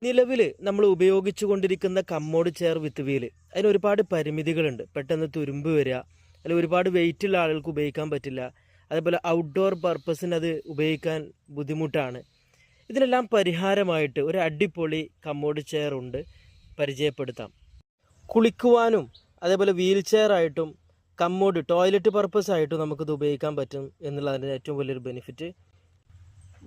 നിലവിൽ നമ്മൾ ഉപയോഗിച്ചു കൊണ്ടിരിക്കുന്ന കമ്മോഡ് ചെയർ വിത്ത് വീല് അതിന് ഒരുപാട് പരിമിതികളുണ്ട്. പെട്ടെന്ന് തുരുമ്പ് വരിക, അല്ലെങ്കിൽ ഒരുപാട് വെയിറ്റുള്ള ആളുകൾക്ക് ഉപയോഗിക്കാൻ പറ്റില്ല. അതേപോലെ ഔട്ട്ഡോർ പർപ്പസിന് അത് ഉപയോഗിക്കാൻ ബുദ്ധിമുട്ടാണ്. ഇതിനെല്ലാം പരിഹാരമായിട്ട് ഒരു അടിപൊളി കമ്മോഡ് ചെയർ ഉണ്ട്, പരിചയപ്പെടുത്താം. കുളിക്കുവാനും അതേപോലെ വീൽ ചെയർ ആയിട്ടും കമ്മോഡ് ടോയ്ലറ്റ് പർപ്പസ് ആയിട്ടും നമുക്കിത് ഉപയോഗിക്കാൻ പറ്റും എന്നുള്ളതിൻ്റെ ഏറ്റവും വലിയൊരു ബെനിഫിറ്റ്.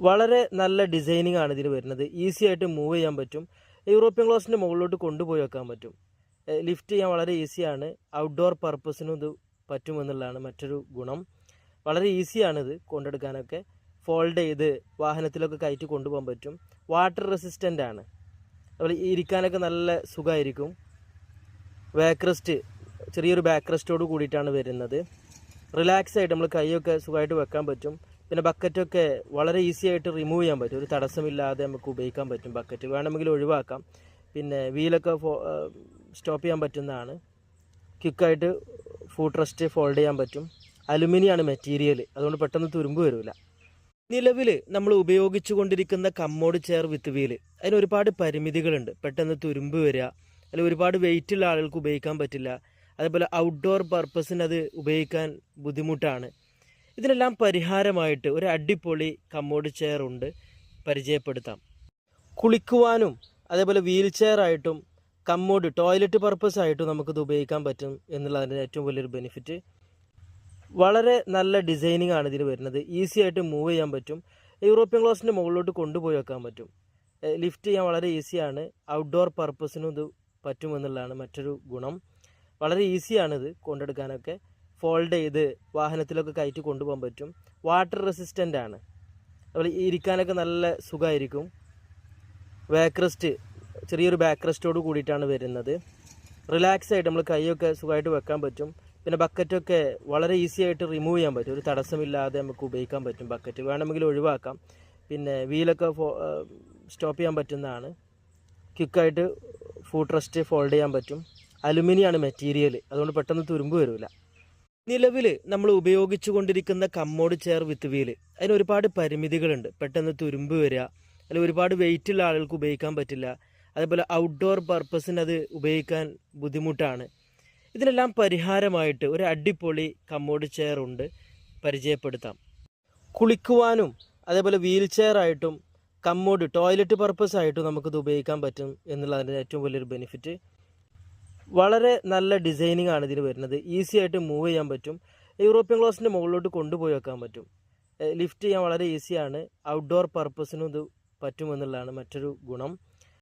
വളരെ നല്ല ഡിസൈനിങ് ആണ് ഇതിൽ വരുന്നത്. ഈസി ആയിട്ട് മൂവ് ചെയ്യാൻ പറ്റും. യൂറോപ്യൻ ക്ലോസിൻ്റെ മുകളിലോട്ട് കൊണ്ടുപോയി വെക്കാൻ പറ്റും. ലിഫ്റ്റ് ചെയ്യാൻ വളരെ ഈസിയാണ്. ഔട്ട്ഡോർ പർപ്പസിനും ഇത് പറ്റുമെന്നുള്ളതാണ് മറ്റൊരു ഗുണം. വളരെ ഈസിയാണിത് കൊണ്ടെടുക്കാനൊക്കെ. ഫോൾഡ് ചെയ്ത് വാഹനത്തിലൊക്കെ കയറ്റി കൊണ്ടുപോകാൻ പറ്റും. വാട്ടർ റെസിസ്റ്റൻ്റ് ആണ്. അതുപോലെ ഇരിക്കാനൊക്കെ നല്ല സുഖമായിരിക്കും. ബാക്ക് റെസ്റ്റ്, ചെറിയൊരു ബാക്ക് റെസ്റ്റോട് കൂടിയിട്ടാണ് വരുന്നത്. റിലാക്സ് ആയിട്ട് നമ്മൾ കൈയൊക്കെ സുഖമായിട്ട് വെക്കാൻ പറ്റും. പിന്നെ ബക്കറ്റൊക്കെ വളരെ ഈസി ആയിട്ട് റിമൂവ് ചെയ്യാൻ പറ്റും. ഒരു തടസ്സമില്ലാതെ നമുക്ക് ഉപയോഗിക്കാൻ പറ്റും. ബക്കറ്റ് വേണമെങ്കിൽ ഒഴിവാക്കാം. പിന്നെ വീലൊക്കെ സ്റ്റോപ്പ് ചെയ്യാൻ പറ്റുന്നതാണ്. ക്വിക്കായിട്ട് ഫുഡ് റെസ്റ്റ് ഫോൾഡ് ചെയ്യാൻ പറ്റും. അലുമിനിയാണ് മെറ്റീരിയൽ, അതുകൊണ്ട് പെട്ടെന്ന് തുരുമ്പ് വരില്ല. നിലവിൽ നമ്മൾ ഉപയോഗിച്ചു കൊണ്ടിരിക്കുന്ന കമ്മോഡ് ചെയർ വിത്ത് വീല് അതിന് ഒരുപാട് പരിമിതികളുണ്ട്. പെട്ടെന്ന് തുരുമ്പ് വരിക, അല്ലെങ്കിൽ ഒരുപാട് വെയിറ്റുള്ള ആളുകൾക്ക് ഉപയോഗിക്കാൻ പറ്റില്ല. അതേപോലെ ഔട്ട്ഡോർ പർപ്പസിന് അത് ഉപയോഗിക്കാൻ ബുദ്ധിമുട്ടാണ്. ഇതിനെല്ലാം പരിഹാരമായിട്ട് ഒരു അടിപൊളി കമ്മോഡ് ചെയർ ഉണ്ട്, പരിചയപ്പെടുത്താം. കുളിക്കുവാനും അതേപോലെ വീൽ ചെയർ ആയിട്ടും കമ്മോഡ് ടോയ്ലറ്റ് പർപ്പസ് ആയിട്ടും നമുക്കിത് ഉപയോഗിക്കാൻ പറ്റും എന്നുള്ളതിൻ്റെ ഏറ്റവും വലിയൊരു ബെനിഫിറ്റ്. വളരെ നല്ല ഡിസൈനിങ് ആണ് ഇതിൽ വരുന്നത്. ഈസി ആയിട്ട് മൂവ് ചെയ്യാൻ പറ്റും. യൂറോപ്യൻ ക്ലോസിൻ്റെ മുകളിലോട്ട് കൊണ്ടുപോയി വെക്കാൻ പറ്റും. ലിഫ്റ്റ് ചെയ്യാൻ വളരെ ഈസിയാണ്. ഔട്ട്ഡോർ പർപ്പസിനും ഇത് പറ്റുമെന്നുള്ളതാണ് മറ്റൊരു ഗുണം. വളരെ ഈസിയാണിത് കൊണ്ടെടുക്കാനൊക്കെ. ഫോൾഡ് ചെയ്ത് വാഹനത്തിലൊക്കെ കയറ്റി കൊണ്ടുപോകാൻ പറ്റും. വാട്ടർ റെസിസ്റ്റൻ്റ് ആണ്. അതുപോലെ ഇരിക്കാനൊക്കെ നല്ല സുഖമായിരിക്കും. ബാക്ക് റെസ്റ്റ്, ചെറിയൊരു ബാക്ക് റെസ്റ്റോട് കൂടിയിട്ടാണ് വരുന്നത്. റിലാക്സ് ആയിട്ട് നമ്മൾ കൈയൊക്കെ സുഖമായിട്ട് വെക്കാൻ പറ്റും. പിന്നെ ബക്കറ്റൊക്കെ വളരെ ഈസി ആയിട്ട് റിമൂവ് ചെയ്യാൻ പറ്റും. ഒരു തടസ്സമില്ലാതെ നമുക്ക് ഉപയോഗിക്കാൻ പറ്റും. ബക്കറ്റ് വേണമെങ്കിൽ ഒഴിവാക്കാം. പിന്നെ വീലൊക്കെ സ്റ്റോപ്പ് ചെയ്യാൻ പറ്റുന്നതാണ്. ക്വിക്കായിട്ട് ഫുഡ് റെസ്റ്റ് ഫോൾഡ് ചെയ്യാൻ പറ്റും. അലുമിനിയാണ് മെറ്റീരിയൽ, അതുകൊണ്ട് പെട്ടെന്ന് തുരുമ്പ് വരില്ല. നിലവിൽ നമ്മൾ ഉപയോഗിച്ചു കൊണ്ടിരിക്കുന്ന കമ്മോഡ് ചെയർ വിത്ത് വീല് അതിന് ഒരുപാട് പരിമിതികളുണ്ട്. പെട്ടെന്ന് തുരുമ്പ് വരിക, അല്ലെങ്കിൽ ഒരുപാട് വെയിറ്റുള്ള ആളുകൾക്ക് ഉപയോഗിക്കാൻ പറ്റില്ല. അതേപോലെ ഔട്ട്ഡോർ പർപ്പസിന് അത് ഉപയോഗിക്കാൻ ബുദ്ധിമുട്ടാണ്. ഇതിനെല്ലാം പരിഹാരമായിട്ട് ഒരു അടിപൊളി കമ്മോഡ് ചെയർ ഉണ്ട്, പരിചയപ്പെടുത്താം. കുളിക്കുവാനും അതേപോലെ വീൽ ചെയർ ആയിട്ടും കമ്മോഡ് ടോയ്ലറ്റ് പർപ്പസ് ആയിട്ടും നമുക്കിത് ഉപയോഗിക്കാൻ പറ്റും എന്നുള്ളതിൻ്റെ ഏറ്റവും വലിയൊരു ബെനിഫിറ്റ്. വളരെ നല്ല ഡിസൈനിങ് ആണ് ഇതിൽ വരുന്നത്. ഈസി ആയിട്ട് മൂവ് ചെയ്യാൻ പറ്റും. യൂറോപ്യൻ ക്ലോസിൻ്റെ മുകളിലോട്ട് കൊണ്ടുപോയി വെക്കാൻ പറ്റും. ലിഫ്റ്റ് ചെയ്യാൻ വളരെ ഈസിയാണ്. ഔട്ട്ഡോർ പർപ്പസിനും ഇത് പറ്റുമെന്നുള്ളതാണ് മറ്റൊരു ഗുണം.